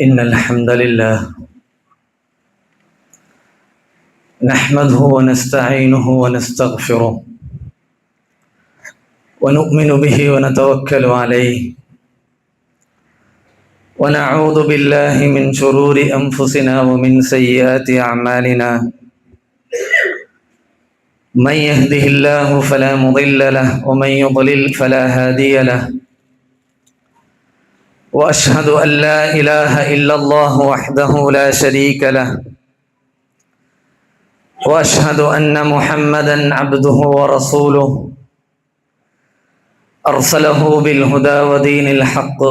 إن الحمد لله نحمده ونستعينه ونستغفره ونؤمن به ونتوكل عليه ونعوذ بالله من شرور أنفسنا ومن سيئات أعمالنا. من يهده الله فلا مضل له ومن يضلل فلا هادي له. وأشهد أن لا إله إلا الله وحده لا شريك له وأشهد أن محمدا عبده ورسوله أرسله بالهدى ودين الحق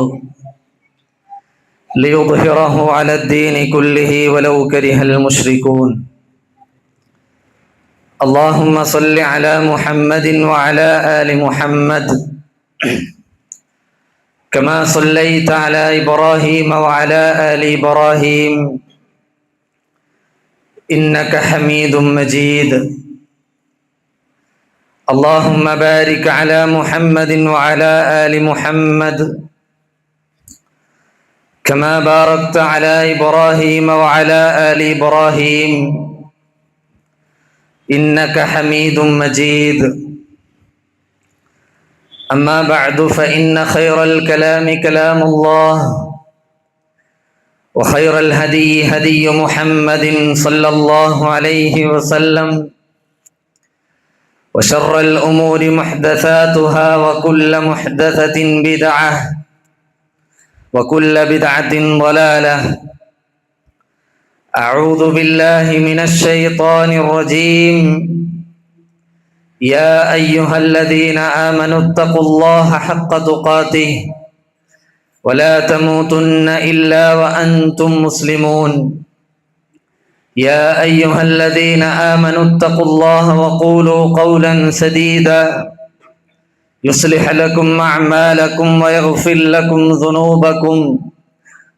ليظهره على الدين كله ولو كره المشركون. اللهم صل على محمد وعلى آل محمد كما صليت على إبراهيم وعلى آل إبراهيم إنك حميد مجيد. اللهم بارك على محمد وعلى آل محمد كما باركت على إبراهيم وعلى آل إبراهيم إنك حميد مجيد. أما بعد فإن خير الكلام كلام الله وخير الهدي هدي محمد صلى الله عليه وسلم وشر الأمور محدثاتها وكل محدثة بدعة وكل بدعة ضلالة. أعوذ بالله من الشيطان الرجيم. يا أيها الذين آمنوا اتقوا الله حق تقاته ولا تموتن إلا وأنتم مسلمون. يا أيها الذين آمنوا اتقوا الله وقولوا قولا سديدا يصلح لكم أعمالكم ويغفر لكم ذنوبكم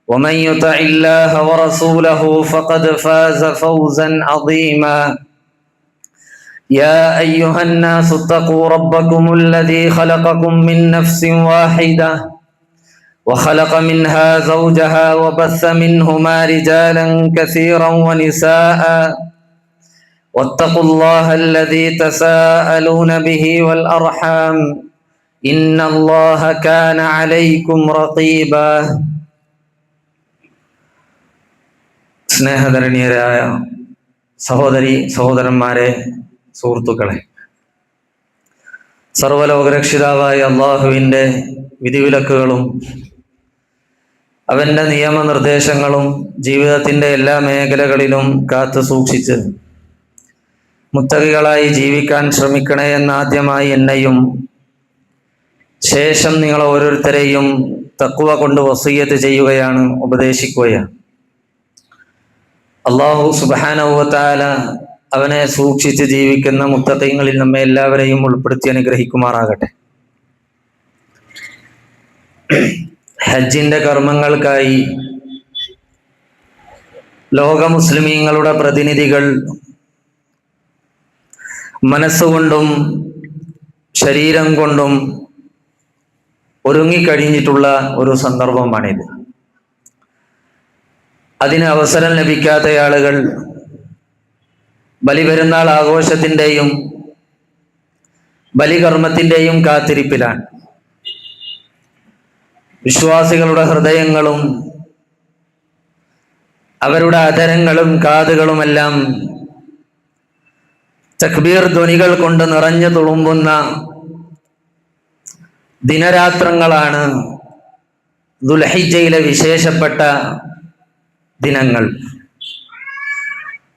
ومن يطع الله ورسوله فقد فاز فوزا عظيما. يا أيها الناس اتقوا ربكم الذي خلقكم من نفس واحدة وخلق منها زوجها وبث منهما رجالا كثيرا ونساء واتقوا الله الذي تساءلون به والأرحام إن الله كان عليكم رقيبا. സ്നേഹധരണീയരായ സഹോദരി സഹോദരന്മാരെ, സുഹൃത്തുക്കളെ, സർവ്വലോകരക്ഷിതാവായ അള്ളാഹുവിൻ്റെ വിധിവിലക്കുകളും അവൻ്റെ നിയമനിർദ്ദേശങ്ങളും ജീവിതത്തിൻ്റെ എല്ലാ മേഖലകളിലും കാത്തു സൂക്ഷിച്ച് മുത്തഖികളായി ജീവിക്കാൻ ശ്രമിക്കണേ എന്നാദ്യമായി എന്നെയും ശേഷം നിങ്ങൾ ഓരോരുത്തരെയും തഖ്വ കൊണ്ട് വസിയ്യത്ത് ചെയ്യുകയാണ്, ഉപദേശിക്കുകയാണ്. അല്ലാഹു സുബ്ഹാനഹു വ തആല അവനെ സൂക്ഷിച്ച് ജീവിക്കുന്ന മുത്തഖീങ്ങളിൽ നമ്മെ എല്ലാവരെയും ഉൾപ്പെടുത്തി അനുഗ്രഹിക്കുമാറാകട്ടെ. ഹജ്ജിന്റെ കർമ്മങ്ങൾക്കായി ലോക മുസ്ലിമീങ്ങളുടെ പ്രതിനിധികൾ മനസ്സുകൊണ്ടും ശരീരം കൊണ്ടും ഒരുങ്ങിക്കഴിഞ്ഞിട്ടുള്ള ഒരു സന്ദർഭമാണിത്. അതിന് അവസരം ലഭിക്കാത്ത ആളുകൾ ബലിപെരുന്നാൾ ആഘോഷത്തിൻ്റെയും ബലികർമ്മത്തിൻ്റെയും കാത്തിരിപ്പിലാണ്. വിശ്വാസികളുടെ ഹൃദയങ്ങളും അവരുടെ അധരങ്ങളും കാതുകളുമെല്ലാം തക്ബീർ ധ്വനികൾ കൊണ്ട് നിറഞ്ഞു തുളുമ്പുന്ന ദിനരാത്രങ്ങളാണ് ദുൽഹിജ്ജയിലെ വിശേഷപ്പെട്ട ദിനങ്ങൾ.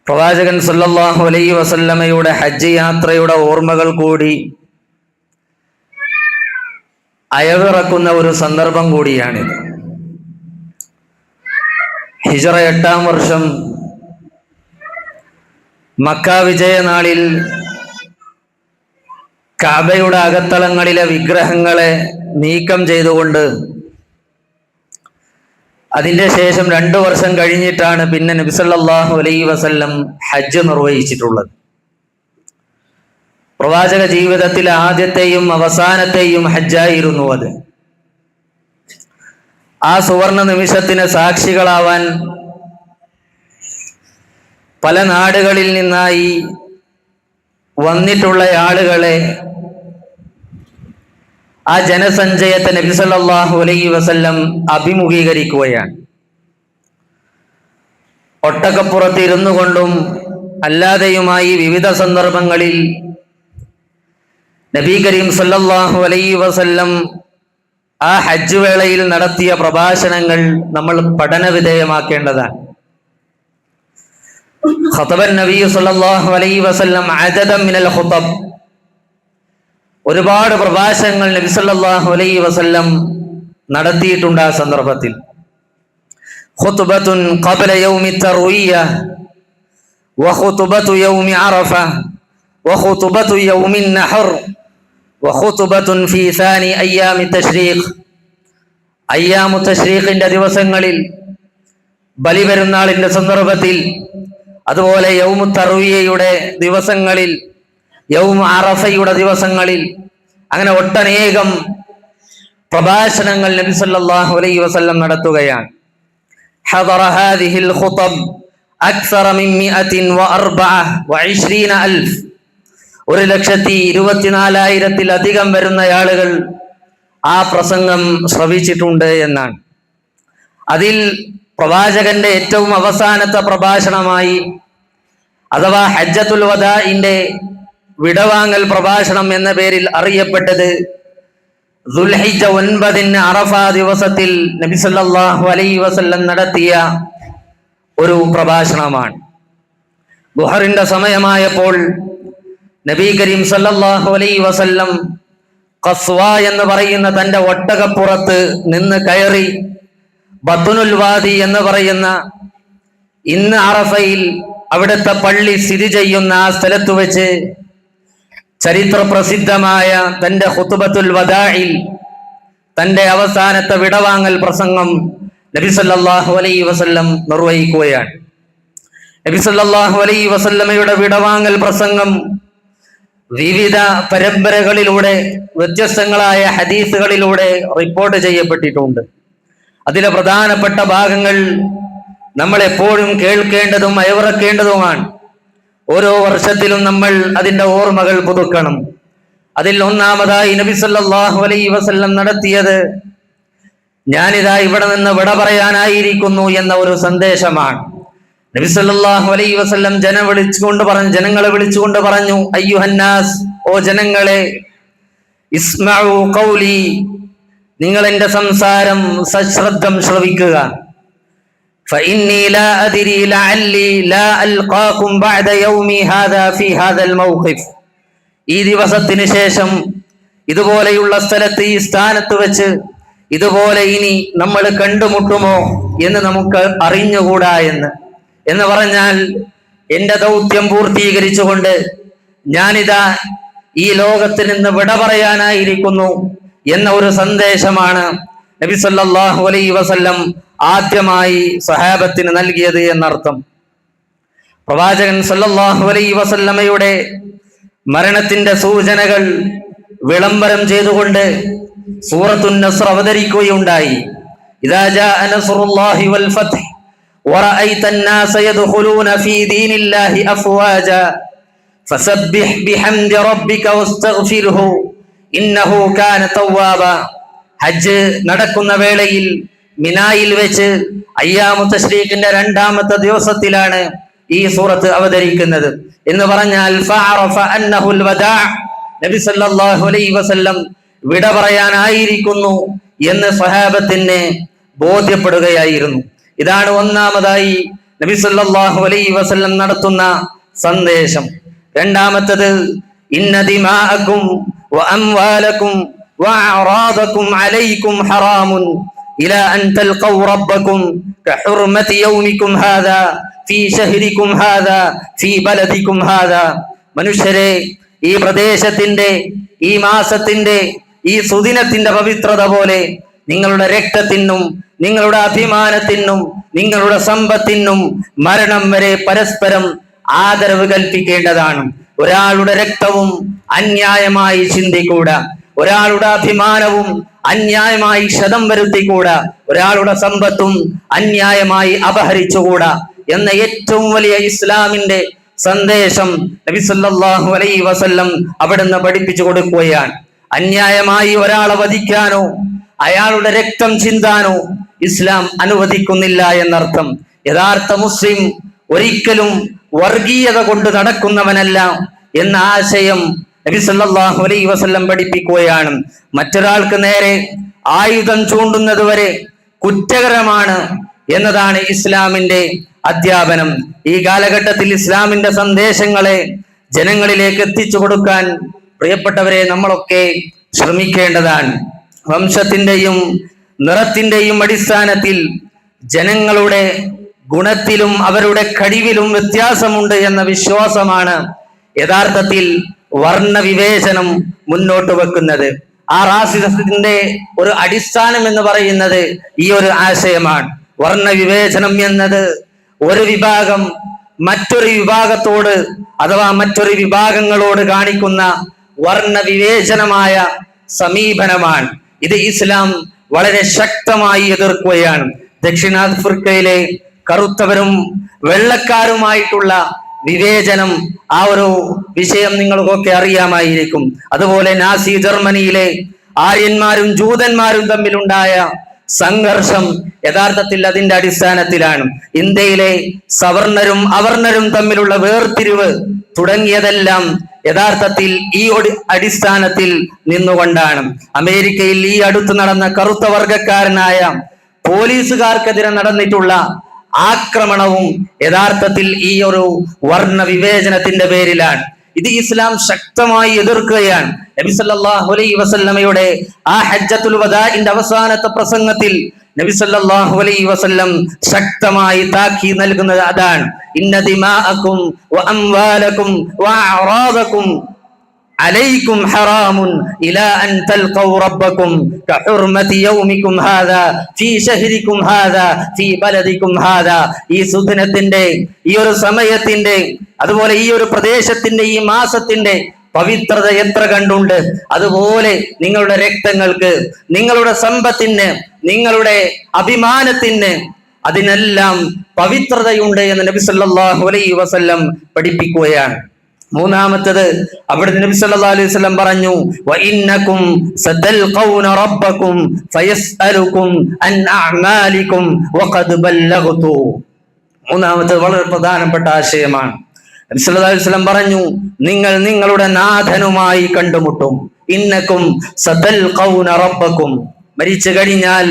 പ്രവാചകൻ സല്ലല്ലാഹു അലൈഹി വസല്ലമയുടെ ഹജ്ജ് യാത്രയുടെ ഓർമ്മകൾ കൂടി അയവിറക്കുന്ന ഒരു സന്ദർഭം കൂടിയാണിത്. ഹിജ്റ 8-ാം വർഷം മക്ക വിജയനാളിൽ കഅബയുടെ അകത്തളങ്ങളിലെ വിഗ്രഹങ്ങളെ നീക്കം ചെയ്തുകൊണ്ട് അതിൻ്റെ ശേഷം 2 വർഷം കഴിഞ്ഞിട്ടാണ് പിന്നെ നബി സല്ലല്ലാഹു അലൈഹി വസല്ലം ഹജ്ജ് നിർവഹിച്ചിട്ടുള്ളത്. പ്രവാചക ജീവിതത്തിലെ ആദ്യത്തെയും അവസാനത്തെയും ഹജ്ജായിരുന്നു അത്. ആ സുവർണ നിമിഷത്തിന് സാക്ഷികളാവാൻ പല നാടുകളിൽ നിന്നായി വന്നിട്ടുള്ള ആളുകളെ, ആ ജനസഞ്ചയത്തെ നബി സല്ലല്ലാഹു അലൈഹി വസല്ലം അഭിമുഖീകരിക്കുകയാണ്. ഒട്ടകപ്പുറത്ത് ഇരുന്നു കൊണ്ടും അല്ലാതെയുമായി വിവിധ സന്ദർഭങ്ങളിൽ നബി കരീം സല്ലല്ലാഹു അലൈഹി വസല്ലം ആ ഹജ്ജ് വേളയിൽ നടത്തിയ പ്രഭാഷണങ്ങൾ നമ്മൾ പഠനവിധേയമാക്കേണ്ടതാണ്. ഖതബൻ നബി സല്ലല്ലാഹു അലൈഹി വസല്ലം അദദൻ മിനൽ ഖുതബ്, ഒരുപാട് പ്രഭാഷണങ്ങൾ നബി സല്ലല്ലാഹു അലൈഹി വസല്ലം നടത്തിയിട്ടുണ്ട്. ആ സന്ദർഭത്തിൽ ഖുത്ബത്തുൻ ഖബ്ല യൗമി തർവിയ വഖുത്ബത്തു യൗമി അറഫ വഖുത്ബത്തു യൗമിൻ നഹർ വഖുത്ബത്തുൻ ഫീ സാനി അയ്യാമി തശ്രീഖ്. അയ്യാമു തശ്രീഖിന്റെ ദിവസങ്ങളിൽ, ബലിപെരുന്നാളിന്റെ സന്ദർഭത്തിൽ, അതുപോലെ യൗമു തർവിയയുടെ ദിവസങ്ങളിൽ, യൗമു അറഫയുടെ ദിവസങ്ങളിൽ, അങ്ങനെ ഒട്ടനേകം പ്രഭാഷണങ്ങൾ നബി സല്ലല്ലാഹു അലൈഹി വസല്ലം നടത്തുകയാണ്. ഹദറ ഹാദിഹിൽ ഖുതബ് അക്സറ മിൻ 124,000. 1,24,000 വരുന്ന ആളുകൾ ആ പ്രസംഗം ശ്രവിച്ചിട്ടുണ്ട് എന്നാണ്. അതിൽ പ്രവാചകന്റെ ഏറ്റവും അവസാനത്തെ പ്രഭാഷണമായി, അഥവാ ഹജ്ജത്തുൽ വദാഇന്റെ വിടവാങ്ങൽ പ്രഭാഷണം എന്ന പേരിൽ അറിയപ്പെട്ടത് ദുൽഹിജ്ജ 9 അറഫ ദിവസത്തിൽ നബി സല്ലല്ലാഹു അലൈഹി വസല്ലം നടത്തിയ ഒരു പ്രഭാഷണമാണ്. ദുഹറിന്റെ സമയമായപ്പോൾ നബി കരീം സല്ലല്ലാഹു അലൈഹി വസല്ലം ഖസ്വ എന്ന് പറയുന്ന തന്റെ ഒട്ടകപ്പുറത്ത് നിന്ന് കയറി ബത്നുൽ വാദി എന്ന് പറയുന്ന, ഇന്ന് അറഫയിൽ അവിടുത്തെ പള്ളി സ്ഥിതി ചെയ്യുന്ന ആ സ്ഥലത്ത് വെച്ച് ചരിത്ര പ്രസിദ്ധമായ തന്റെ ഖുത്ബത്തുൽ വദാഇൽ, തന്റെ അവസാനത്തെ വിടവാങ്ങൽ പ്രസംഗം നബി സല്ലല്ലാഹു അലൈഹി വസല്ലം നിർവഹിക്കുകയാണ്. നബി സല്ലല്ലാഹു അലൈഹി വസല്ലമയുടെ വിടവാങ്ങൽ പ്രസംഗം വിവിധ പരമ്പരകളിലൂടെ, വ്യത്യസ്തങ്ങളായ ഹദീസുകളിലൂടെ റിപ്പോർട്ട് ചെയ്യപ്പെട്ടിട്ടുണ്ട്. അതിലെ പ്രധാനപ്പെട്ട ഭാഗങ്ങൾ നമ്മൾ എപ്പോഴും കേൾക്കേണ്ടതും അയവിറക്കേണ്ടതുമാണ്. ഓരോ വർഷത്തിലും നമ്മൾ അതിന്റെ ഓർമ്മകൾ പുതുക്കണം. അതിൽ ഒന്നാമതായി നബി സല്ലല്ലാഹു അലൈഹി വസല്ലം നടത്തിയത്, ഞാനിതാ ഇവിടെ നിന്ന് വിട പറയാനായിരിക്കുന്നു എന്ന ഒരു സന്ദേശമാണ്. നബി സല്ലല്ലാഹു അലൈഹി വസല്ലം ജനങ്ങളെ വിളിച്ചുകൊണ്ട് പറഞ്ഞു, അയ്യുഹന്നാസ്, ഓ ജനങ്ങളെ, ഇസ്മഉ ഖൗലി, നിങ്ങൾ എന്റെ സംസാരം സശ്രദ്ധം ശ്രവിക്കുക. ഫഇന്നി ലാ അദ്രി ലഅല്ലി ലാ അൽഖാകും ബഅദ യൗമി ഹാദാ ഫീ ഹാദൽ മൗഖിഫ്. ഈ ദിവസത്തിന് ശേഷം ഇതുപോലെയുള്ള സ്ഥലത്ത്, ഈ സ്ഥാനത്ത് വെച്ച് ഇതുപോലെ ഇനി നമ്മൾ കണ്ടുമുട്ടുമോ എന്ന് നമുക്ക് അറിഞ്ഞുകൂടാ എന്ന് പറഞ്ഞാൽ, എന്റെ ദൗത്യം പൂർത്തീകരിച്ചുകൊണ്ട് ഞാനിതാ ഈ ലോകത്ത് നിന്ന് വിട പറയാനായിരിക്കുന്നു എന്ന ഒരു സന്ദേശമാണ് നബി സല്ലല്ലാഹു അലൈഹി വസല്ലം ആദ്യമായി സഹാബത്തിന് നൽകിയത് എന്നർത്ഥം. പ്രവാചകൻ സല്ലല്ലാഹു അലൈഹി വസല്ലമയുടെ മരണത്തിന്റെ സൂചനകൾ വിളംബരം ചെയ്തുകൊണ്ട് സൂറത്തുൻ നസ്ർ അവതരിക്കുകയുണ്ടായി. ഇദാ ജാഅ നസ്റുല്ലാഹി വൽ ഫത്ഹ് വറഅയ്ത അന്നാസ യദ്ഖുലൂന ഫീ ദീനില്ലാഹി അഫ്വാജാ ഫസബ്ബിഹ് ബിഹംദി റബ്ബിക വസ്തഗ്ഫിർഹു ഇന്നഹു കാന തവ്വാബാ. ഹജ്ജ് നടക്കുന്ന വേളയിൽ മിനായിൽ വെച്ച് അയ്യാമു തശ്രീഖിന്റെ 2ാമത്തെ ദിവസത്തിലാണ് ഈ സൂറത്ത് അവതരിക്കുന്നത് എന്ന് പറഞ്ഞാൽ, ഫഅറഫ അന്നഹുൽ വദാ, നബി സല്ലല്ലാഹു അലൈഹി വസല്ലം വിട പറയാനായിരിക്കുന്നു എന്ന് സ്വഹാബത്തിന് ബോധ്യപ്പെടുകയായിരുന്നു. ഇതാണ് ഒന്നാമതായി നബി സല്ലല്ലാഹു അലൈഹി വസല്ലം നടത്തുന്ന സന്ദേശം. രണ്ടാമത്തേത്, ഇന്ന ദിമാഅകും വഅംവാലകും വഅറാദകും അലൈക്കും ഹറാമുൻ ഇലാ അൻ തൽഖൗ റബ്ബകും കഹുർമതി യൗമികും ഹാദാ ഫീ ശഹരികും ഹാദാ ഫീ ബലദികും ഹാദാ. മനുഷ്യരെ, ഈ പ്രദേശത്തിന്റെ, ഈ മാസത്തിന്റെ, ഈ സുദിനത്തിന്റെ പവിത്രത പോലെ നിങ്ങളുടെ രക്തത്തിനും നിങ്ങളുടെ അഭിമാനത്തിനും നിങ്ങളുടെ സമ്പത്തിനും മരണം വരെ പരസ്പരം ആദരവ് കൽപ്പിക്കേണ്ടതാണ്. ഒരാളുടെ രക്തവും അന്യായമായി ചിന്തിക്കൂടാ. ഒരാളുടെ അഭിമാനവും അന്യായമായി ക്ഷതം വരുത്തിക്കൂടാ, ഒരാളുടെ സമ്പത്തും അന്യായമായി അപഹരിച്ചുകൂടാ എന്ന ഏറ്റവും വലിയ ഇസ്ലാമിന്റെ സന്ദേശം നബി സല്ലല്ലാഹു അലൈഹി വസല്ലം അവിടുന്ന് പഠിപ്പിച്ചു കൊടുക്കുകയാണ്. അന്യായമായി ഒരാളെ വധിക്കാനോ അയാളുടെ രക്തം ചിന്താനോ ഇസ്ലാം അനുവദിക്കുന്നില്ല എന്നർത്ഥം. യഥാർത്ഥ മുസ്ലിം ഒരിക്കലും വർഗീയത കൊണ്ട് നടക്കുന്നവനല്ല എന്ന ആശയം നബി സല്ലല്ലാഹു അലൈഹി വസല്ലം പഠിപ്പിക്കുകയാണ്. മറ്റൊരാൾക്ക് നേരെ ആയുധം ചൂണ്ടുന്നത് വരെ കുറ്റകരമാണ് എന്നതാണ് ഇസ്ലാമിന്റെ അധ്യാപനം. ഈ കാലഘട്ടത്തിൽ ഇസ്ലാമിന്റെ സന്ദേശങ്ങളെ ജനങ്ങളിലേക്ക് എത്തിച്ചു കൊടുക്കാൻ പ്രിയപ്പെട്ടവരെ നമ്മളൊക്കെ ശ്രമിക്കേണ്ടതാണ്. വംശത്തിന്റെയും നിറത്തിന്റെയും അടിസ്ഥാനത്തിൽ ജനങ്ങളുടെ ഗുണത്തിലും അവരുടെ കഴിവിലും വ്യത്യാസമുണ്ട് എന്ന വിശ്വാസമാണ് യഥാർത്ഥത്തിൽ വർണ്ണവിവേചനം മുന്നോട്ട് വെക്കുന്നത്. ആ റാസിസത്തിന്റെ ഒരു അടിസ്ഥാനം എന്ന് പറയുന്നത് ഈ ഒരു ആശയമാണ്. വർണ്ണവിവേചനം എന്നത് ഒരു വിഭാഗം മറ്റൊരു വിഭാഗത്തോട് അഥവാ മറ്റൊരു വിഭാഗങ്ങളോട് കാണിക്കുന്ന വർണ്ണവിവേചനമായ സമീപനമാണ്. ഇത് ഇസ്ലാം വളരെ ശക്തമായി എതിർക്കുകയാണ്. ദക്ഷിണാഫ്രിക്കയിലെ കറുത്തവരും വെള്ളക്കാരുമായിട്ടുള്ള വിവേചനം, ആ ഒരു വിഷയം നിങ്ങൾക്കൊക്കെ അറിയാമായിരിക്കും. അതുപോലെ നാസി ജർമ്മനിയിലെ ആര്യന്മാരും ജൂതന്മാരും തമ്മിലുണ്ടായ സംഘർഷം യഥാർത്ഥത്തിൽ അതിന്റെ അടിസ്ഥാനത്തിലാണ്. ഇന്ത്യയിലെ സവർണരും അവർണരും തമ്മിലുള്ള വേർതിരിവ് തുടങ്ങിയതെല്ലാം യഥാർത്ഥത്തിൽ ഈ അടിസ്ഥാനത്തിൽ നിന്നുകൊണ്ടാണ്. അമേരിക്കയിൽ ഈ അടുത്ത് നടന്ന കറുത്ത വർഗക്കാരനായ പോലീസുകാർക്കെതിരെ നടന്നിട്ടുള്ള ആക്രമണവും യഥാർത്ഥത്തിൽ ഈ ഒരു വർണ്ണ വിവേചനത്തിന്റെ പേരിലാണ്. ഇത് ഇസ്ലാം ശക്തമായി എതിർക്കുകയാണ്. നബി സല്ലല്ലാഹു അലൈഹി വസല്ലമയുടെ ആ ഹജ്ജത്തുൽ വദാഇന്റെ അവസാനത്തെ പ്രസംഗത്തിൽ നബി സല്ലല്ലാഹു അലൈഹി വസല്ലം ശക്തമായി താക്കീത് നൽകുന്നത് അതാണ്. ഇന്ന ദിമാഅക്കും വ അംവാലക്കും വ അഅറാദക്കും അലൈക്കും ഹറാമുൻ ഇലാ അൻ തൽഖൗ റബ്ബക്കും കഹുർമതി യൗമിക്കും ഹാദാ ഫീ ശഹരിക്കും ഹാദാ ഫീ ബലദിക്കും ഹാദാ. ഈ സുദിനത്തിന്റെ, ഈ ഒരു സമയത്തിന്റെ, അതുപോലെ ഈ ഒരു പ്രദേശത്തിന്റെ, ഈ മാസത്തിന്റെ പവിത്രത എത്ര കണ്ടുണ്ട്. അതുപോലെ നിങ്ങളുടെ രക്തങ്ങൾക്ക്, നിങ്ങളുടെ സമ്പത്തിന്, നിങ്ങളുടെ അഭിമാനത്തിന്, അതിനെല്ലാം പവിത്രതയുണ്ട് എന്ന് നബി സല്ലല്ലാഹു അലൈഹി വസല്ലം പഠിപ്പിക്കുകയാണ്. മൂന്നാമത്തത് അവിടുന്ന് നബി സല്ലല്ലാഹു അലൈഹി വസല്ലം പറഞ്ഞു, വഇന്നകും സതൽഖൗന റബ്ബകും ഫയസ്അലുകും അൻ അഅമാലികും വഖദ് ബല്ലഗ്തു. മൂന്നാമത്തത് വളരെ പ്രധാനപ്പെട്ട ആശയമാണ്. നബി സല്ലല്ലാഹു അലൈഹി വസല്ലം പറഞ്ഞു, നിങ്ങൾ നിങ്ങളുടെ നാഥനുമായി കണ്ടുമുട്ടും. ഇന്നകും സതൽഖൗന റബ്ബകും. മരിച്ചു കഴിഞ്ഞാൽ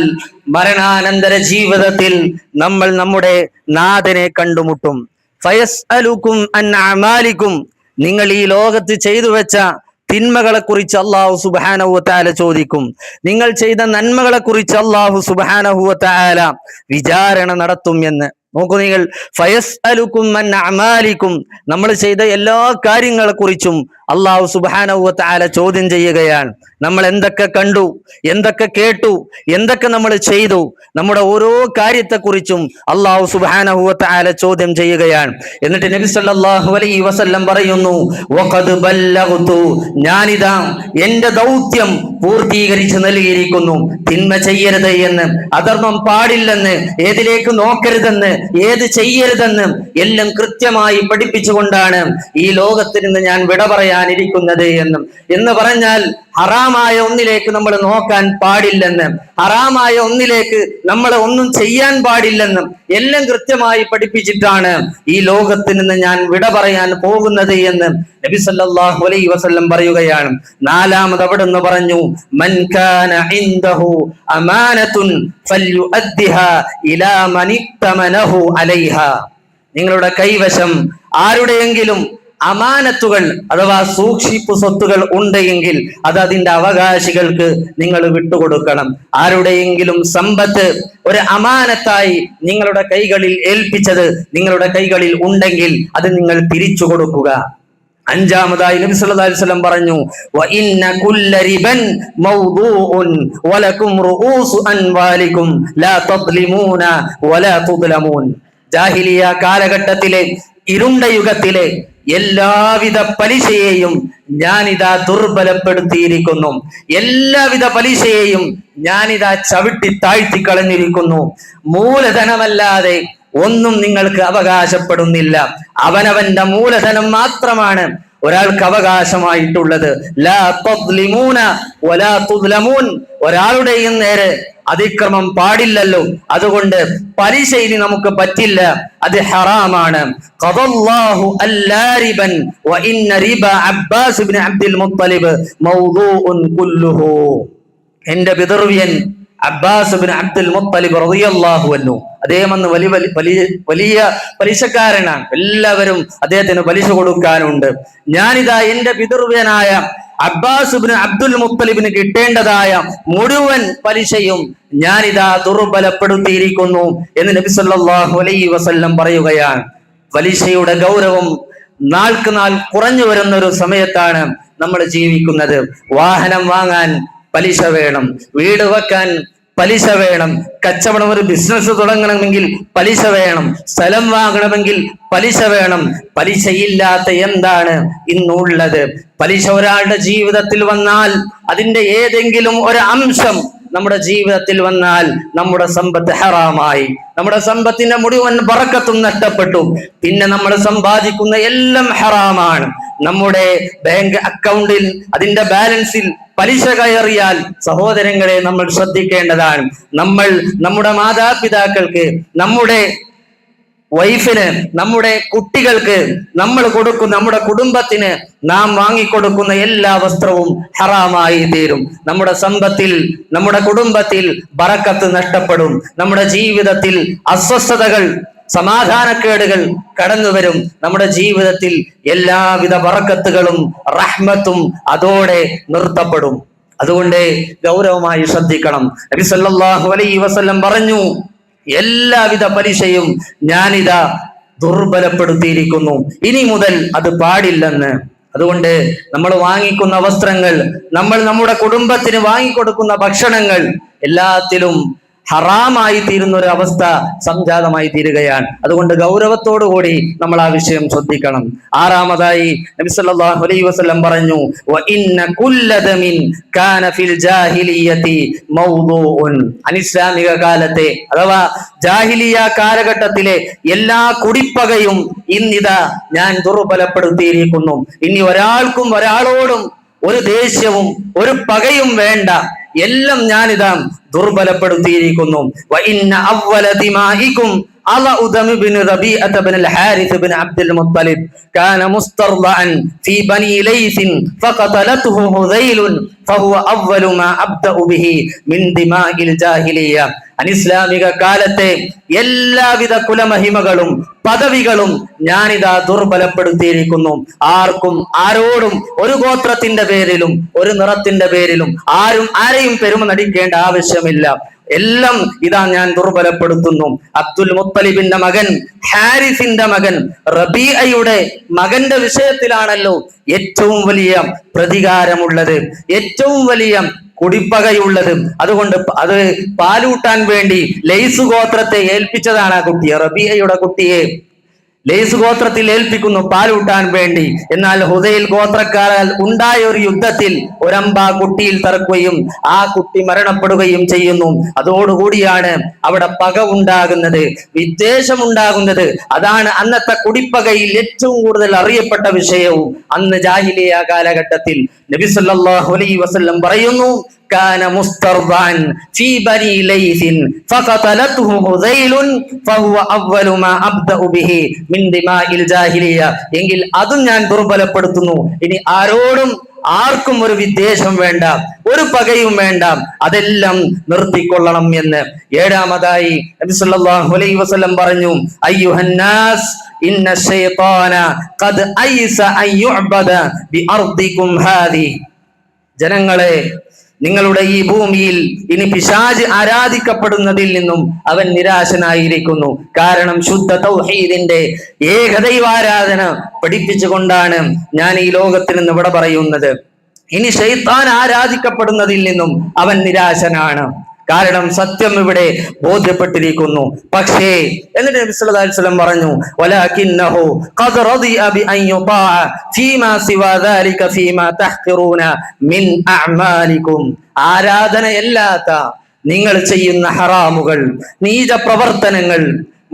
മരണാനന്തര ജീവിതത്തിൽ നമ്മൾ നമ്മുടെ നാഥനെ കണ്ടുമുട്ടും. ഫയസ്അലുകും അൻ അഅമാലികും. നിങ്ങൾ ഈ ലോകത്ത് ചെയ്തു വെച്ച തിന്മകളെ കുറിച്ച് അല്ലാഹു സുബ്ഹാനഹു വ തആല ചോദിക്കും. നിങ്ങൾ ചെയ്ത നന്മകളെ കുറിച്ച് അല്ലാഹു സുബ്ഹാനഹു വ തആല വിചാരണ നടത്തും എന്ന്. നോക്കൂ നിങ്ങൾ, ഫയസ്അലുകും അൻ അഅമാലികും. നമ്മൾ ചെയ്ത എല്ലാ കാര്യങ്ങളെ കുറിച്ചും അല്ലാഹു സുബ്ഹാനഹു വ തആല ചോദ്യം ചെയ്യുകയാണ്. നമ്മൾ എന്തൊക്കെ കണ്ടു, എന്തൊക്കെ കേട്ടു, എന്തൊക്കെ നമ്മൾ ചെയ്തു, നമ്മുടെ ഓരോ കാര്യത്തെക്കുറിച്ചും അല്ലാഹു സുബ്ഹാനഹു വ തആല ചോദ്യം ചെയ്യുകയാണ്. എന്നിട്ട് നബി സല്ലല്ലാഹു അലൈഹി വസല്ലം പറയുന്നു, വഖദ് ബല്ലഗ്തു. ഞാനിതാ എന്റെ ദൗത്യം പൂർത്തീകരിച്ചു നൽകിയിരിക്കുന്നു. തിന്മ ചെയ്യരുത് എന്ന്, അധർമ്മം പാടില്ലെന്ന്, ഏതിലേക്ക് നോക്കരുതെന്ന്, ഏത് ചെയ്യരുതെന്ന് എല്ലാം കൃത്യമായി പഠിപ്പിച്ചുകൊണ്ടാണ് ഈ ലോകത്തിൽ നിന്ന് ഞാൻ വിട പറയാനിരിക്കുന്നത് എന്ന് പറഞ്ഞാൽ ഹറാമായ ഒന്നിലേക്ക് നമ്മൾ നോക്കാൻ പാടില്ലെന്ന്, ഹറാമായ ഒന്നിലേക്ക് നമ്മൾ ഒന്നും ചെയ്യാൻ പാടില്ലെന്നും എല്ലാം കൃത്യമായി പഠിപ്പിച്ചിട്ടാണ് ഈ ലോകത്തിൽ നിന്ന് ഞാൻ വിട പറയാൻ പോകുന്നത് എന്ന് നബി സല്ലല്ലാഹു അലൈഹി വസല്ലം പറയുകയാണ്. നാലാമത് അവിടുന്ന് പറഞ്ഞു, മൻ കാന ഇൻദഹു അമാനത്തുൻ ഫൽയുഅദ്ദിഹാ ഇലാ മൻ ഇത്തമനഹു അലൈഹാ. നിങ്ങളുടെ കൈവശം ആരുടെയെങ്കിലും അമാനത്തുകൾ അഥവാ സൂക്ഷിപ്പ് സ്വത്തുകൾ ഉണ്ടെങ്കിൽ അത് അതിന്റെ അവകാശികൾക്ക് നിങ്ങൾ വിട്ടുകൊടുക്കണം. ആരുടെയെങ്കിലും സമ്പത്ത് ഒരു അമാനത്തായി നിങ്ങളുടെ കൈകളിൽ ഏൽപ്പിച്ചത് നിങ്ങളുടെ കൈകളിൽ ഉണ്ടെങ്കിൽ അത് നിങ്ങൾ തിരിച്ചു കൊടുക്കുക. അഞ്ചാമതായി നബി സല്ലല്ലാഹു അലൈഹി വസല്ലം പറഞ്ഞു, വഇന്ന കുല്ല റിബൻ മൗദൂഉൻ വലകും റൂസു അൻവാലികും ലാ തദ്ലിമൂന വലാ തുദ്ലമൂൻ. ജാഹിലിയ കാലഘട്ടത്തിലെ, ഇരുണ്ട യുഗത്തിലെ എല്ലാവിധ പലിശയെയും ഞാനിതാ ദുർബലപ്പെടുത്തിയിരിക്കുന്നു. എല്ലാവിധ പലിശയെയും ഞാനിതാ ചവിട്ടി താഴ്ത്തി കളഞ്ഞിരിക്കുന്നു. മൂലധനമല്ലാതെ ഒന്നും നിങ്ങൾക്ക് അവകാശപ്പെടുന്നില്ല. അവനവന്റെ മൂലധനം മാത്രമാണ് ഒരാൾക്ക് അവകാശമായിട്ടുള്ളത്. ലാ തദ്ലിമൂന വലാ തുദ്ലമൂൻ. ഒരാളുടെയും നേരെ അതിക്രമം പാടില്ലല്ലോ. അതുകൊണ്ട് പലിശ ഇനി നമുക്ക് പറ്റില്ല, അത് ഹറാമാണ്. ഖദല്ലാഹു അല്ലാ റിബൻ വ ഇന്ന റിബ അബ്ബാസ് ഇബ്നു അബ്ദുൽ മുത്തലിബ് മൗദൂഉൻ കുല്ലുഹു. എന്റെ പിതൃവ്യൻ അബ്ബാസ് ഇബ്നു അബ്ദുൽ മുത്തലിബ് റളിയല്ലാഹു അൻഹു, അദ്ദേഹം അന്ന് വലിയ പലിശക്കാരനാണ്. എല്ലാവരും അദ്ദേഹത്തിന് പലിശ കൊടുക്കാനുണ്ട്. ഞാനിതാ എന്റെ പിതൃവ്യനായ അബ്ബാസ് ഇബ്നു അബ്ദുൽ മുത്തലിബിന് കിട്ടേണ്ടതായ മുഴുവൻ പലിശയും ഞാനിതാ ദുർബലപ്പെടുത്തിയിരിക്കുന്നു എന്ന് നബി സല്ലല്ലാഹു അലൈഹി വസല്ലം പറയുകയാണ്. പലിശയുടെ ഗൗരവം നാൾക്ക് നാൾ കുറഞ്ഞു വരുന്ന ഒരു സമയത്താണ് നമ്മൾ ജീവിക്കുന്നത്. വാഹനം വാങ്ങാൻ പലിശ വേണം, വീട് വെക്കാൻ പലിശ വേണം, കച്ചവടം ഒരു ബിസിനസ് തുടങ്ങണമെങ്കിൽ പലിശ വേണം, സ്ഥലം വാങ്ങണമെങ്കിൽ പലിശ വേണം. പലിശയില്ലാത്ത എന്താണ് ഇന്നുള്ളത്? പലിശ ഒരാളുടെ ജീവിതത്തിൽ വന്നാൽ, അതിന്റെ ഏതെങ്കിലും ഒരു അംശം നമ്മുടെ ജീവിതത്തിൽ വന്നാൽ നമ്മുടെ സമ്പത്ത് ഹറാമായി, നമ്മുടെ സമ്പത്തിന്റെ മുഴുവൻ ബറക്കത്തും നഷ്ടപ്പെട്ടു. പിന്നെ നമ്മൾ സമ്പാദിക്കുന്ന എല്ലാം ഹറാമാണ്. നമ്മുടെ ബാങ്ക് അക്കൗണ്ടിൽ അതിന്റെ ബാലൻസിൽ പലിശ കയറിയാൽ സഹോദരങ്ങളെ നമ്മൾ ശ്രദ്ധിക്കേണ്ടതാണ്. നമ്മൾ നമ്മുടെ മാതാപിതാക്കൾക്ക്, നമ്മുടെ വൈഫിന്, നമ്മുടെ കുട്ടികൾക്ക് നമ്മൾ കൊടുക്കുന്ന, നമ്മുടെ കുടുംബത്തിന് നാം വാങ്ങിക്കൊടുക്കുന്ന എല്ലാ വസ്ത്രവും ഹറാമായി തീരും. നമ്മുടെ സമ്പത്തിൽ, നമ്മുടെ കുടുംബത്തിൽ ബറക്കത്ത് നഷ്ടപ്പെടും. നമ്മുടെ ജീവിതത്തിൽ അസ്വസ്ഥതകൾ, സമാധാനക്കേടുകൾ കടന്നു വരും. നമ്മുടെ ജീവിതത്തിൽ എല്ലാവിധ ബറക്കത്തുകളും റഹ്മത്തും അതോടെ നിർത്തപ്പെടും. അതുകൊണ്ട് ഗൗരവമായി ശ്രദ്ധിക്കണം. നബി സല്ലല്ലാഹു അലൈഹി വസല്ലം പറഞ്ഞു, എല്ലാവിധ പലിശയും ഞാനിതാ ദുർബലപ്പെടുത്തിയിരിക്കുന്നു, ഇനി മുതൽ അത് പാടില്ലെന്ന്. അതുകൊണ്ട് നമ്മൾ വാങ്ങിക്കുന്ന വസ്ത്രങ്ങൾ, നമ്മൾ നമ്മുടെ കുടുംബത്തിന് വാങ്ങിക്കൊടുക്കുന്ന ഭക്ഷണങ്ങൾ എല്ലാത്തിലും ഹറാമായി തീരുന്ന ഒരു അവസ്ഥ സംജാതമായി തീരുകയാണ്. അതുകൊണ്ട് ഗൗരവത്തോടുകൂടി നമ്മൾ ആ വിഷയം ശ്രദ്ധിക്കണം. ആറാമതായി നബി സല്ലല്ലാഹു അലൈഹി വസല്ലം പറഞ്ഞു, വ ഇന്ന കുല്ല ദമിൻ കാന ഫിൽ ജാഹിലിയ്യതി മൗദൂഉൻ. അനിസ്ലാമിക കാലത്തെ അഥവാ ജാഹിലിയ കാലഘട്ടത്തിലെ എല്ലാ കുടിപ്പകയും ഇന്നിതാ ഞാൻ ദുർബലപ്പെടുത്തിയിരിക്കുന്നു. ഇനി ഒരാൾക്കും ഒരാളോടും ഒരു ദേഷ്യവും ഒരു പകയും വേണ്ട, എല്ലാം ഞാനിതാ ദുർബലപ്പെടുത്തിയിരിക്കുന്നു. വ ഇന്ന അവ്വല ദിമാഇകും അളഉ ദമി ഇബ്നു റബീഅത ഇബ്നുൽ ഹാരിസ് ഇബ്നു അബ്ദുൽ മുത്തലിബ് കാന മുസ്തർദഅൻ ഫീ ബനി ലൈസ് ഫഖതലതുഹു ഹുദൈലുൻ ഫഹുവ അവ്വലു മാ അബ്ദഉ ബിഹി മിൻ ദിമാഇൽ ജാഹിലിയ. അനിസ്ലാമിക കാലത്തെ എല്ലാവിധ കുലമഹിമകളും പദവികളും ഞാനിതാ ദുർബലപ്പെടുത്തിയിരിക്കുന്നു. ആർക്കും ആരോടും ഒരു ഗോത്രത്തിന്റെ പേരിലും ഒരു നിറത്തിന്റെ പേരിലും ആരെയും പെരുമ നടിക്കേണ്ട ആവശ്യമില്ല. എല്ലാം ഇതാ ഞാൻ ദുർബലപ്പെടുത്തുന്നു. അബ്ദുൽ മുത്തലിബിന്റെ മകൻ, ഹാരിസിന്റെ മകൻ റബീഅയുടെ മകന്റെ വിഷയത്തിലാണല്ലോ ഏറ്റവും വലിയ പ്രതികാരമുള്ളത്, ഏറ്റവും വലിയ കുടിപ്പകയുള്ളത്. അതുകൊണ്ട് അത് പാലൂട്ടാൻ വേണ്ടി ലൈസ് ഗോത്രത്തെ ഏൽപ്പിച്ചതാണ് ആ കുട്ടിയെ, റബീഅയുടെ കുട്ടിയെ ലൈസ് ഗോത്രത്തിൽ ഏൽപ്പിക്കുന്നു പാലൂട്ടാൻ വേണ്ടി. എന്നാൽ ഹുദൈൽ ഗോത്രക്കാരാൽ ഉണ്ടായ ഒരു യുദ്ധത്തിൽ ഒരമ്പ കുട്ടിയിൽ തറക്കുകയും ആ കുട്ടി മരണപ്പെടുകയും ചെയ്യുന്നു. അതോടുകൂടിയാണ് അവിടെ പക ഉണ്ടാകുന്നത്, വിദ്വേഷം ഉണ്ടാകുന്നത്. അതാണ് അന്നത്തെ കുടിപ്പകയിൽ ഏറ്റവും കൂടുതൽ അറിയപ്പെട്ട വിഷയവും. അന്ന് ജാഹിലിയ കാലഘട്ടത്തിൽ നബി സല്ലല്ലാഹു അലൈഹി വസല്ലം പറയുന്നു, കാന മുസ്തർദാൻ ഫീ ബനി ലൈസിൻ ഫഖതലതുഹു ഹുദൈലുൻ ഫഹുവ അവ്വലു മാ അബ്ദഉ ബിഹി മിൻ ദിമാഇൽ ജാഹിലിയ. എങ്കിൽ അതും ഞാൻ ദുർബലപ്പെടുത്തുന്നു. ഇനി ആർക്കും ഒരു വിദ്വേഷം വേണ്ട, ഒരു പകയും വേണ്ട, അതെല്ലാം നിർത്തിക്കൊള്ളണം എന്ന്. ഏഴാമതായി നബി സല്ലല്ലാഹു അലൈഹി വസല്ലം പറഞ്ഞു, അയ്യുഹന്നാസ് ഇന്ന ശൈത്താന ഖദ് ഐസ അൻ യുഅബദ ബിഅർദികും ഹാദി. ജനങ്ങളെ, നിങ്ങളുടെ ഈ ഭൂമിയിൽ ഇനി പിശാച് ആരാധിക്കപ്പെടുന്നതിൽ നിന്നും അവൻ നിരാശനായിരിക്കുന്നു. കാരണം ശുദ്ധ തൗഹീദിന്റെ ഏകദൈവാരാധന പഠിപ്പിച്ചുകൊണ്ടാണ് ഞാൻ ഈ ലോകത്തിൽ നിന്ന് ഇവിടെ പറയുന്നത്. ഇനി ശൈത്താൻ ആരാധിക്കപ്പെടുന്നതിൽ നിന്നും അവൻ നിരാശനാണ്. കാരണം സത്യം ഇവിടെ ബോധ്യപ്പെട്ടിരിക്കുന്നു. പക്ഷേ എന്നിട്ട് നബി സല്ലല്ലാഹു അലൈഹി വസല്ലം പറഞ്ഞു, വലാകിന്നഹു ഖദ് റദിയ ബി അൻ യുതാഅ ഫീമാ സിവാ ദാലിക ഫീമാ തഹ്ഖിറൂന മിൻ അഅമാലികും. ആരാധനയല്ലാത്ത നിങ്ങൾ ചെയ്യുന്ന ഹറാമുകൾ, നീച പ്രവർത്തനങ്ങൾ,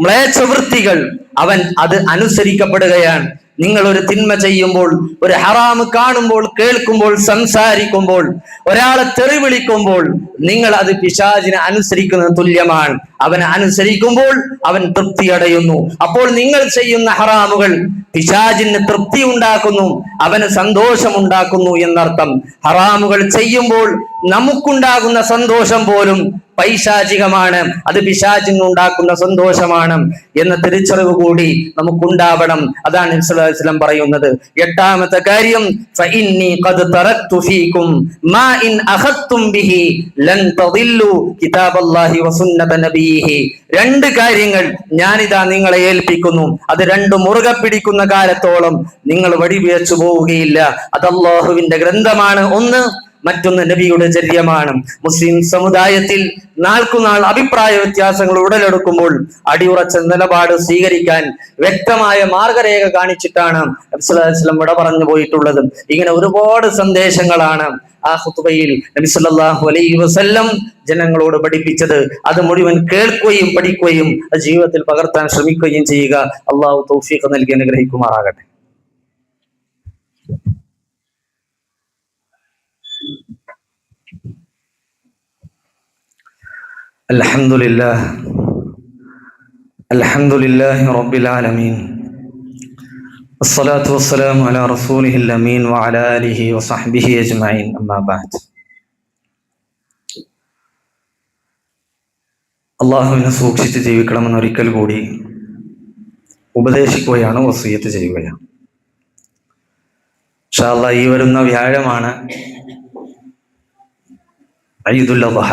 മ്ലേച്ഛവൃത്തികൾ, അവൻ അത് അനുസരിക്കപ്പെടുകയാണ്. നിങ്ങൾ ഒരു തിന്മ ചെയ്യുമ്പോൾ, ഒരു ഹറാമ് കാണുമ്പോൾ, കേൾക്കുമ്പോൾ, സംസാരിക്കുമ്പോൾ, ഒരാളെ തെറി വിളിക്കുമ്പോൾ നിങ്ങൾ അത് പിശാചിനെ അനുസരിക്കുന്നത് തുല്യമാണ്. അവനെ അനുസരിക്കുമ്പോൾ അവൻ തൃപ്തി അടയുന്നു. അപ്പോൾ നിങ്ങൾ ചെയ്യുന്ന ഹറാമുകൾ പിശാചിന് തൃപ്തി ഉണ്ടാക്കുന്നു, അവന് സന്തോഷമുണ്ടാക്കുന്നു എന്നർത്ഥം. ഹറാമുകൾ ചെയ്യുമ്പോൾ നമുക്കുണ്ടാകുന്ന സന്തോഷം പോലും പൈശാചികമാണ്, അത് പിശാചിന് ഉണ്ടാക്കുന്ന സന്തോഷമാണ് എന്ന തിരിച്ചറിവ് കൂടി നമുക്കുണ്ടാവണം. അതാണ് നബി സല്ലല്ലാഹു അലൈഹി വസല്ലം പറയുന്നത്. എട്ടാമത്തെ കാര്യം, ഫഇന്നി ഖദ് തറക്തു ഫീകും മാ ഇൻ അഖദ്തും ബിഹി ലൻ തദില്ലു കിതാബല്ലാഹി വസുന്നത നബിയിഹി. രണ്ട് കാര്യങ്ങൾ ഞാനിതാ നിങ്ങളെ ഏൽപ്പിക്കുന്നു, അത് രണ്ടും മുറുകെ പിടിക്കുന്ന കാലത്തോളം നിങ്ങൾ വഴിപിഴച്ചു പോവുകയില്ല. അത് അല്ലാഹുവിന്റെ ഗ്രന്ഥമാണ് ഒന്ന്, മറ്റൊന്ന് നബിയുടെ ചര്യമാണ്. മുസ്ലിം സമുദായത്തിൽ നാൾക്കുനാൾ അഭിപ്രായ വ്യത്യാസങ്ങൾ ഉടലെടുക്കുമ്പോൾ അടിയുറച്ച നിലപാട് സ്വീകരിക്കാൻ വ്യക്തമായ മാർഗരേഖ കാണിച്ചിട്ടാണ് നബി സല്ലല്ലാഹു അലൈഹി വസല്ലം ഇവിടെ പറഞ്ഞു പോയിട്ടുള്ളത്. ഇങ്ങനെ ഒരുപാട് സന്ദേശങ്ങളാണ് ആ ഖുതുബയിൽ നബി സല്ലല്ലാഹു അലൈഹി വസല്ലം ജനങ്ങളോട് പഠിപ്പിച്ചത്. അത് മുഴുവൻ കേൾക്കുകയും പഠിക്കുകയും ജീവിതത്തിൽ പകർത്താൻ ശ്രമിക്കുകയും ചെയ്യുക. അള്ളാഹു തൗഫീഖ് നൽകി അനുഗ്രഹിക്കുമാറാകട്ടെ. അൽഹംദുലില്ലാഹി റബ്ബിൽ ആലമീൻ വസ്സലാത്തു വസ്സലാമു അലാ റസൂലിഹിൽ അമീൻ വഅലാ ആലിഹി വസഹ്ബിഹി അജ്മഈൻ. അമ്മാ ബഅദ്. അല്ലാഹുവിനെ സൂക്ഷിച്ച് ജീവിക്കണമെന്ന് ഒരിക്കൽ കൂടി ഉപദേശിക്കുകയാണ്, വസിയത്ത് ചെയ്യുകയാണ്. ഇൻഷാ അല്ലാഹ് ഈ വരുന്ന വ്യാഴമാണ് ഈദുൽ അദ്ഹ.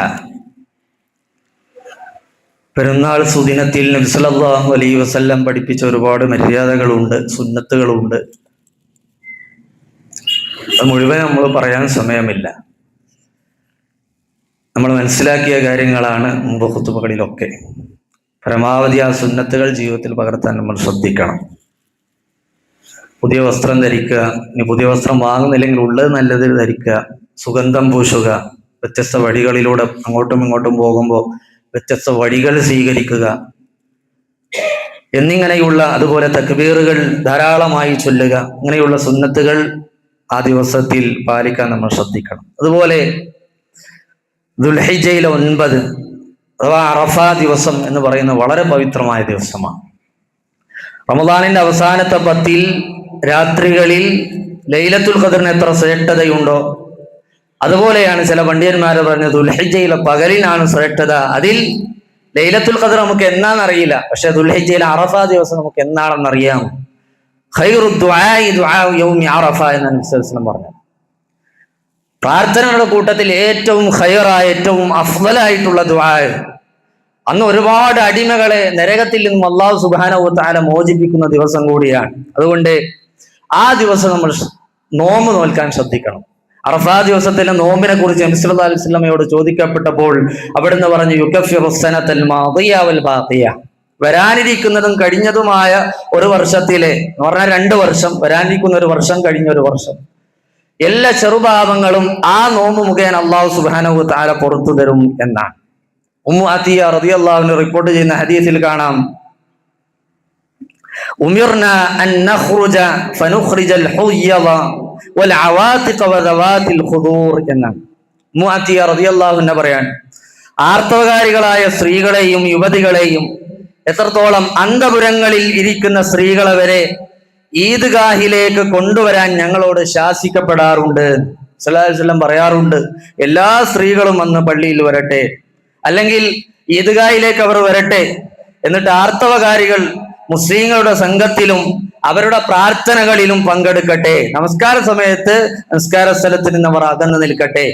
പെരുന്നാൾ സുദിനത്തിൽ നബി സല്ലല്ലാഹു അലൈഹി വസല്ലം പഠിപ്പിച്ച ഒരുപാട് മര്യാദകളുണ്ട്, സുന്നത്തുകളുണ്ട്. അത് മുഴുവൻ നമ്മൾ പറയാൻ സമയമില്ല. നമ്മൾ മനസ്സിലാക്കിയ കാര്യങ്ങളാണ് മുമ്പ് ഖുതുബകളിലൊക്കെ. പരമാവധി ആ സുന്നത്തുകൾ ജീവിതത്തിൽ പകർത്താൻ നമ്മൾ ശ്രദ്ധിക്കണം. പുതിയ വസ്ത്രം ധരിക്കുക, ഇനി പുതിയ വസ്ത്രം വാങ്ങുന്നില്ലെങ്കിൽ ഉള്ളത് നല്ലത് ധരിക്കുക, സുഗന്ധം പൂശുക, വ്യത്യസ്ത വഴികളിലൂടെ അങ്ങോട്ടും ഇങ്ങോട്ടും പോകുമ്പോൾ വ്യത്യസ്ത വഴികൾ സ്വീകരിക്കുക എന്നിങ്ങനെയുള്ള, അതുപോലെ തക്ബീറുകൾ ധാരാളമായി ചൊല്ലുക, ഇങ്ങനെയുള്ള സുന്നത്തുകൾ ആ ദിവസത്തിൽ പാലിക്കാൻ നമ്മൾ ശ്രദ്ധിക്കണം. അതുപോലെ ദുൽഹിജ്ജയിലെ 9 അഥവാ അറഫ ദിവസം എന്ന് പറയുന്ന വളരെ പവിത്രമായ ദിവസമാണ്. റമദാനിന്റെ അവസാനത്തെ 10 രാത്രികളിൽ ലൈലത്തുൽ ഖദറിന് എത്ര ശ്രേഷ്ഠതയുണ്ടോ അതുപോലെയാണ് ചില പണ്ഡിതന്മാർ പറഞ്ഞത് ദുൽഹിജ്ജയിലെ പകലിനാണ് ശ്രേഷ്ഠത. അതിൽ ലൈലത്തുൽ ഖദർ നമുക്ക് എന്നാണെന്നറിയില്ല, പക്ഷെ ദുൽഹിജ്ജയിലെ അറഫ ദിവസം നമുക്ക് എന്നാണെന്നറിയാം. ഖൈറു ദുആഇ ദുആഉ യൗമി അറഫ എന്ന് നബി സല്ലല്ലാഹു അലൈഹി വസല്ലം പറഞ്ഞു. പ്രാർത്ഥനകളുടെ കൂട്ടത്തിൽ ഏറ്റവും ഖൈറായ, ഏറ്റവും അഫ്ളലായിട്ടുള്ള ദുആ, അന്ന് ഒരുപാട് അടിമകളെ നരകത്തിൽ നിന്നും അല്ലാഹു സുബ്ഹാനഹു വ തആല മോചിപ്പിക്കുന്ന ദിവസം കൂടിയാണ്. അതുകൊണ്ട് ആ ദിവസം നമ്മൾ നോമ്പ് നോൽക്കാൻ ശ്രദ്ധിക്കണം. അറഫാ ദിവസത്തിലെ നോമ്പിനെ കുറിച്ച് നബി സല്ലല്ലാഹു അലൈഹി വസല്ലമയോട് ചോദിക്കപ്പെട്ടപ്പോൾ അവിടുന്ന് പറഞ്ഞു, യുകഫിറു സനതൽ മാദിയ വൽ ബാഖിയ. വരാനിരിക്കുന്നതും കഴിഞ്ഞതുമായ ഒരു വർഷത്തിലെ എന്ന് പറഞ്ഞാൽ 2 വർഷം, വരാനിരിക്കുന്ന ഒരു വർഷം, കഴിഞ്ഞ ഒരു വർഷം, എല്ലാ ചെറുപാപങ്ങളും ആ നോമ്പ് മുഖേന അല്ലാഹു സുബ്ഹാനഹു വ തആല പുറത്തു തരും എന്നാണ്. ഉമ്മു അതിയ റളിയല്ലാഹു അൻഹ റിപ്പോർട്ട് ചെയ്യുന്ന ഹദീസിൽ കാണാം, ഉമിർന അൻ നഖ്റുജ ഫനുഖ്രിജൽ ഹുയ്യദ വൽ അവാതിഖ വദവാതിൽ ഖുദൂർ എന്നാണ്. ഉമ്മു അതിയ റളിയല്ലാഹു അൻഹ പറയാൻ, ആർത്തവകാരികളായ സ്ത്രീകളെയും യുവതികളെയും, എത്രത്തോളം അന്തപുരങ്ങളിൽ ഇരിക്കുന്ന സ്ത്രീകളെ വരെ ഈദ്ഗാഹിലേക്ക് കൊണ്ടുവരാൻ ഞങ്ങളോട് ശാസിക്കപ്പെടാറുണ്ട്. സല്ലല്ലാഹു അലൈഹി വസല്ലം പറയാറുണ്ട്, എല്ലാ സ്ത്രീകളും വന്ന് പള്ളിയിൽ വരട്ടെ, അല്ലെങ്കിൽ ഈദ്ഗാഹിലേക്ക് അവർ വരട്ടെ, എന്നിട്ട് ആർത്തവകാരികൾ മുസ്ലിങ്ങളുടെ സംഘത്തിലും അവരുടെ പ്രാർത്ഥനകളിലും പങ്കെടുക്കട്ടെ, നമസ്കാര സമയത്ത് നമസ്കാര സ്ഥലത്ത് നിന്ന് അവർ അകന്നു നിൽക്കട്ടെ,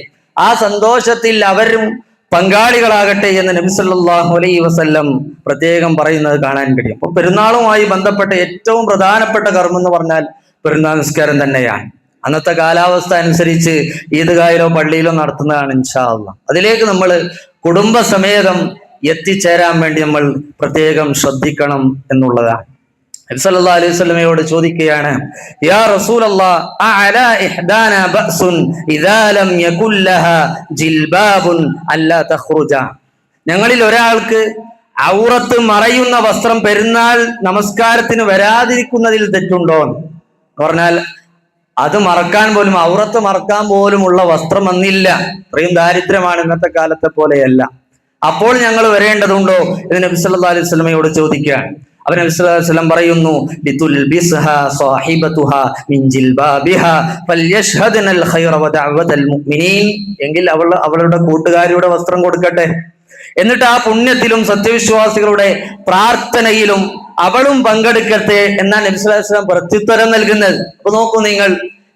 ആ സന്തോഷത്തിൽ അവരും പങ്കാളികളാകട്ടെ എന്ന് നബി സല്ലല്ലാഹു അലൈഹി വസല്ലം പ്രത്യേകം പറയുന്നത് കാണാൻ കഴിയും. അപ്പൊ പെരുന്നാളുമായി ബന്ധപ്പെട്ട ഏറ്റവും പ്രധാനപ്പെട്ട കർമ്മം എന്ന് പറഞ്ഞാൽ പെരുന്നാൾ നിസ്കാരം തന്നെയാണ്. അന്നത്തെ കാലാവസ്ഥ അനുസരിച്ച് ഈദ്ഗാഹിലോ പള്ളിയിലോ നടത്തുന്നതാണ് ഇൻഷാ അല്ലാഹ്. അതിലേക്ക് നമ്മൾ കുടുംബസമേതം എത്തിച്ചേരാൻ വേണ്ടി നമ്മൾ പ്രത്യേകം ശ്രദ്ധിക്കണം എന്നുള്ളതാണ്. നബി സല്ലല്ലാഹു അലൈഹി വസല്ലമയോട് ചോദിക്കുകയാണ്, യാ റസൂലല്ലാഹ് അഅലാ ഇഹ്ദാന ബഅസുൻ ഇദാ ലം യകുൽ ലഹാ ജിൽബാബുൻ അല്ലാ തഖ്റുജ. ഞങ്ങളിൽ ഒരാൾക്ക് ഔറത്ത് മറയുന്ന വസ്ത്രം പെരുന്നാൾ നമസ്കാരത്തിന് വരാതിരിക്കുന്നതിൽ തെറ്റുണ്ടോ എന്ന് പറഞ്ഞാൽ, അത് മറക്കാൻ പോലും, ഔറത്ത് മറക്കാൻ പോലുമുള്ള വസ്ത്രം അന്നില്ല. അത്രയും ദാരിദ്ര്യമാണ്, ഇന്നത്തെ കാലത്തെ പോലെയല്ല. അപ്പോൾ ഞങ്ങൾ വരേണ്ടതുണ്ടോ എന്ന് നബി സല്ലല്ലാഹു അലൈഹി വസല്ലമയോട് ചോദിക്കുകയാണ്. അപ്പോൾ നബി സല്ലല്ലാഹു അലൈഹി വസല്ലം പറയുന്നു, ലിതുൽബിസ്ഹാ സാഹിബതുഹാ മിൻ ജിൽബാബിഹാ ഫൽയശ്ഹദ്നൽ ഖൈറ വദഅവതൽ മുഅ്മിനീൻ. എങ്കിൽ അവളുടെ കൂട്ടുകാരിയുടെ വസ്ത്രം കൊടുക്കട്ടെ, എന്നിട്ട് ആ പുണ്യത്തിലും സത്യവിശ്വാസികളുടെ പ്രാർത്ഥനയിലും അവളും പങ്കെടുക്കട്ടെ എന്നാണ് നബി സല്ലല്ലാഹു അലൈഹി വസല്ലം പ്രത്യുത്തരം നൽകുന്നത്. അപ്പൊ നോക്കൂ നിങ്ങൾ,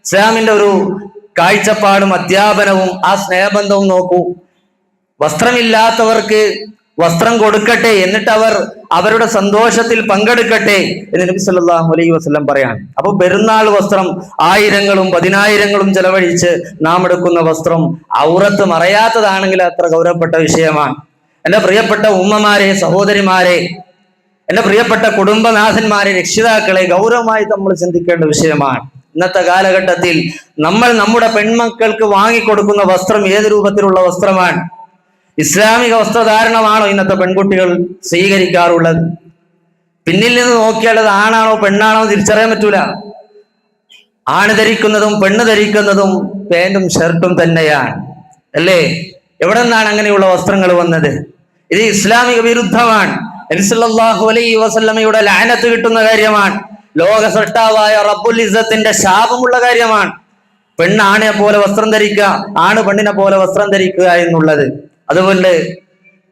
ഇസ്ലാമിന്റെ ഒരു കാഴ്ചപ്പാടും അധ്യാപനവും ആ സ്നേഹബന്ധവും നോക്കൂ. വസ്ത്രമില്ലാത്തവർക്ക് വസ്ത്രം കൊടുക്കട്ടെ, എന്നിട്ട് അവരുടെ സന്തോഷത്തിൽ പങ്കെടുക്കട്ടെ എന്ന് നബി സല്ലല്ലാഹു അലൈഹി വസല്ലം പറയാണ്. അപ്പൊ പെരുന്നാൾ വസ്ത്രം ആയിരങ്ങളും പതിനായിരങ്ങളും ചെലവഴിച്ച് നാം എടുക്കുന്ന വസ്ത്രം ഔറത്ത് മറയാത്തതാണെങ്കിൽ അത്ര ഗൗരവപ്പെട്ട വിഷയമാണ്. എന്റെ പ്രിയപ്പെട്ട ഉമ്മമാരെ, സഹോദരിമാരെ, എന്റെ പ്രിയപ്പെട്ട കുടുംബനാഥന്മാരെ, രക്ഷിതാക്കളെ, ഗൗരവമായി നമ്മൾ ചിന്തിക്കേണ്ട വിഷയമാണ്. ഇന്നത്തെ കാലഘട്ടത്തിൽ നമ്മൾ നമ്മുടെ പെൺമക്കൾക്ക് വാങ്ങിക്കൊടുക്കുന്ന വസ്ത്രം ഏത് രൂപത്തിലുള്ള വസ്ത്രമാണ്? ഇസ്ലാമിക വസ്ത്രധാരണമാണോ ഇന്നത്തെ പെൺകുട്ടികൾ സ്വീകരിക്കാറുള്ളത്? പിന്നിൽ നിന്ന് നോക്കിയാൽ അത് ആണാണോ പെണ്ണാണോ തിരിച്ചറിയാൻ പറ്റൂല. ആണ് ധരിക്കുന്നതും പെണ്ണ് ധരിക്കുന്നതും പാന്റും ഷർട്ടും തന്നെയാണ്, അല്ലേ? എവിടെ നിന്നാണ് അങ്ങനെയുള്ള വസ്ത്രങ്ങൾ വന്നത്? ഇത് ഇസ്ലാമിക വിരുദ്ധമാണ്. നബി സല്ലല്ലാഹു അലൈഹി വസല്ലമയുടെ ലഅനത്ത് കിട്ടുന്ന കാര്യമാണ്. ലോക സൃഷ്ടാവായ റബ്ബുൽ ഇസ്സത്തിന്റെ ശാപമുള്ള കാര്യമാണ്. പെണ്ണ് ആണിനെ പോലെ വസ്ത്രം ധരിക്കുക, ആണ് പെണ്ണിനെ പോലെ വസ്ത്രം ധരിക്കുക എന്നുള്ളത്. അതുകൊണ്ട്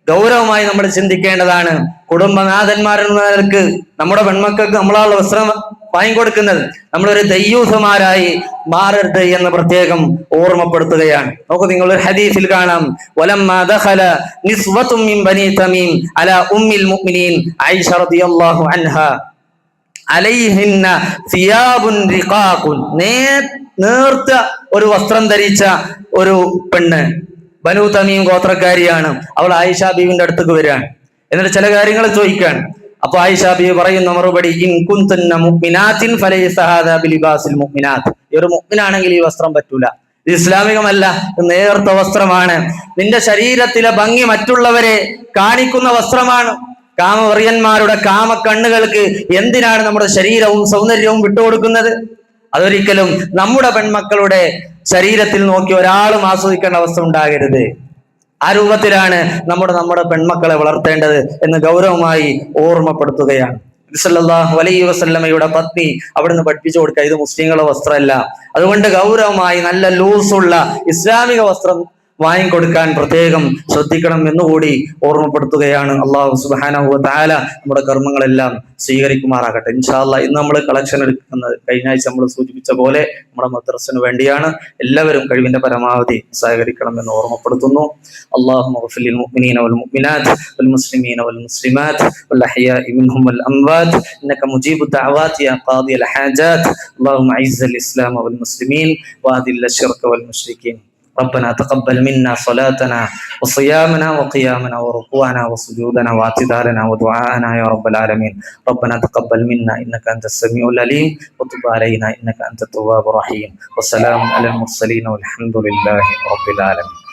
ഗൗരവമായി നമ്മൾ ചിന്തിക്കേണ്ടതാണ്. കുടുംബനാഥന്മാരെന്ന നിലക്ക് നമ്മുടെ പെൺമക്കൾക്ക് നമ്മളാണ് വസ്ത്രം വാങ്ങിക്കൊടുക്കുന്നത്. നമ്മളൊരു ദയ്യൂസമാരായി മാറരുത് എന്ന് പ്രത്യേകം ഓർമ്മപ്പെടുത്തുകയാണ്. നോക്കൂ, നിങ്ങൾ ഒരു ഹദീസിൽ കാണാം, വലമ്മാ ദഖല നിസ്വത്തും മിൻ ബനി തമീം അലാ ഉമ്മിൽ മുഅ്മിനീൻ ആയിഷ റളിയല്ലാഹു അൻഹാ അലൈഹിന്ന സിയാബുൻ റിഖാഖുൻ. നേർത്ത ഒരു വസ്ത്രം ധരിച്ച ഒരു പെണ്ണ്, ബനു തമീം ഗോത്രക്കാരിയാണ്. അവൾ ആയിഷ ബീവിന്റെ അടുത്തേക്ക് വരികയാണ്. എന്നിട്ട് ചില കാര്യങ്ങൾ ചോദിക്കുകയാണ്. അപ്പൊ ആയിഷ ബീവി പറയുന്ന മറുപടി, ഇൻ കുൻതുന്ന മുഅ്മിനാത്തിൻ ഫലൈസ ഹാദാ ബിലിബാസിൽ മുഅ്മിനാത്ത്. ഈ ഒരു മുഅ്മിനാണെങ്കിൽ ഈ വസ്ത്രം പറ്റൂല, ഇത് ഇസ്ലാമികമല്ല, നേർത്ത വസ്ത്രമാണ്. നിന്റെ ശരീരത്തിലെ ഭംഗി മറ്റുള്ളവരെ കാണിക്കുന്ന വസ്ത്രമാണ്. കാമവറിയന്മാരുടെ കാമ കണ്ണുകൾക്ക് എന്തിനാണ് നമ്മുടെ ശരീരവും സൗന്ദര്യവും വിട്ടുകൊടുക്കുന്നത്? അതൊരിക്കലും നമ്മുടെ പെൺമക്കളുടെ ശരീരത്തിൽ നോക്കി ഒരാളും ആസ്വദിക്കേണ്ട അവസ്ഥ ഉണ്ടാകരുത്. ആ രൂപത്തിലാണ് നമ്മുടെ പെൺമക്കളെ വളർത്തേണ്ടത് എന്ന് ഗൗരവമായി ഓർമ്മപ്പെടുത്തുകയാണ്. നബി സല്ലല്ലാഹു അലൈഹി വസല്ലമയുടെ പത്നി അവിടുന്ന് പഠിപ്പിച്ചു കൊടുക്കുക, ഇത് മുസ്ലിങ്ങളുടെ വസ്ത്രമല്ല. അതുകൊണ്ട് ഗൗരവമായി നല്ല ലൂസുള്ള ഇസ്ലാമിക വസ്ത്രം വാങ്ങിക്കൊടുക്കാൻ പ്രത്യേകം ശ്രദ്ധിക്കണം എന്നുകൂടി ഓർമ്മപ്പെടുത്തുകയാണ്. അള്ളാഹു സുബ്ഹാനഹു വ തആല നമ്മുടെ കർമ്മങ്ങളെല്ലാം സ്വീകരിക്കുമാറാകട്ടെ. ഇൻഷാ അല്ലാഹ് ഇന്ന് നമ്മൾ കളക്ഷൻ എടുക്കുന്നത് കഴിഞ്ഞ ആഴ്ച നമ്മൾ സൂചിപ്പിച്ച പോലെ നമ്മുടെ മദ്രസന് വേണ്ടിയാണ്. എല്ലാവരും കഴിവിന്റെ പരമാവധി സഹകരിക്കണം എന്ന് ഓർമ്മപ്പെടുത്തുന്നു. അല്ലാഹുമ്മ ഗ്ഫിർ ലിൽ മുഅ്മിനീന വൽ മുഅ്മിനാത്ത് വൽ മുസ്ലിമീന വൽ മുസ്ലിമാത്ത് വൽ അഹ്യാഇ മിൻഹും വൽ അംവാത്ത് ഇന്നക മുജീബു ദഅവാതി യാ ഖാദിയൽ ഹാജാത്ത്. അല്ലാഹുമ്മ അഇസ്സൽ ഇസ്ലാമ വൽ മുസ്ലിമീൻ വഅദില്ല ശിർക വൽ മുശ്രിക്കീൻ. ربنا تقبل منا صلاتنا وصيامنا وقيامنا وركوعنا وسجودنا واعتدالنا ودعاءنا يا رب العالمين. ربنا تقبل منا إنك أنت السميع العليم وتب علينا إنك أنت التواب الرحيم. والسلام على المرسلين والحمد لله رب العالمين.